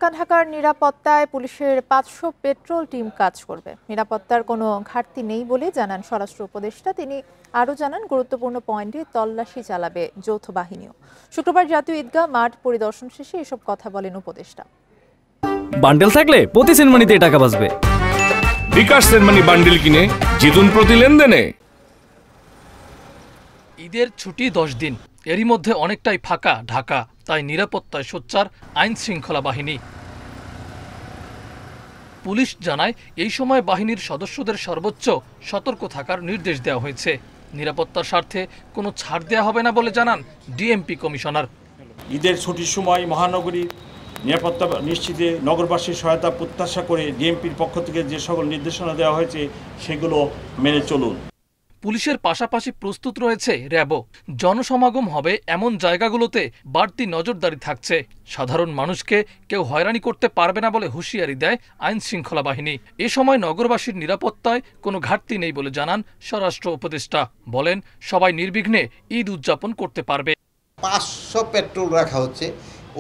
ঢাকার নিরাপত্তায় পুলিশের ৫০০ পেট্রোল টিম কাজ করবে। নিরাপত্তার কোনো ঘাটতি নেই বলে জানান স্বরাষ্ট্র উপদেষ্টা। তিনি আরও জানান, গুরুত্বপূর্ণ পয়েন্টে তল্লাশি চালাবে যৌথ বাহিনীও। শুক্রবার জাতীয় ঈদগাহ মাঠ পরিদর্শন শেষে এসব কথা বলেন উপদেষ্টা। বান্ডেল থাকলে প্রতি সেনমানিতে টাকা বাঁচবে। বিকাশ সেনমানি বান্ডেল কিনে জিতুন প্রতি লেনদেনে। ঈদের ছুটি 10 দিন, এরই মধ্যে অনেকটাই ফাঁকা ঢাকা, তাই নিরাপত্তায় সোচ্চার আইন শৃঙ্খলা বাহিনী। পুলিশ জানায়, এই সময় বাহিনীর সদস্যদের সর্বোচ্চ সতর্ক থাকার নির্দেশ দেওয়া হয়েছে। নিরাপত্তার স্বার্থে কোনো ছাড় দেওয়া হবে না বলে জানান ডিএমপি কমিশনার। ঈদের ছুটির সময় মহানগরীর নিরাপত্তা নিশ্চিতে নগরবাসীর সহায়তা প্রত্যাশা করে ডিএমপির পক্ষ থেকে যে সকল নির্দেশনা দেওয়া হয়েছে সেগুলো মেনে চলুন। পুলিশের পাশাপাশি প্রস্তুত রয়েছে র্যাবও। জনসমাগম হবে এমন জায়গাগুলোতে বাড়তি নজরদারি থাকছে। সাধারণ মানুষকে কেউ হয়রানি করতে পারবে না বলে হুঁশিয়ারি দেয় আইন শৃঙ্খলা বাহিনী। এ সময় নগরবাসীর নিরাপত্তায় কোনো ঘাটতি নেই বলে জানান স্বরাষ্ট্র উপদেষ্টা। বলেন, সবাই নির্বিঘ্নে ঈদ উদযাপন করতে পারবে। 500 পেট্রোল রাখা হচ্ছে,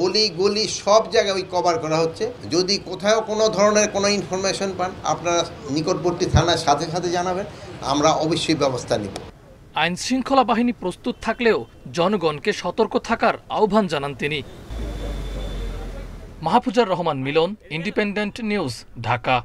অলি গলি সব জায়গায় কভার করা হচ্ছে। যদি কোথাও কোনো ধরনের কোনো ইনফরমেশন পান, আপনারা নিকটবর্তী থানার সাথে সাথে জানাবেন, আমরা অবশ্যই ব্যবস্থা নিব। আইন শৃঙ্খলা বাহিনী প্রস্তুত থাকলেও জনগণকে সতর্ক থাকার আহ্বান জানান তিনি। মাহফুজার রহমান মিলন, ইন্ডিপেন্ডেন্ট নিউজ, ঢাকা।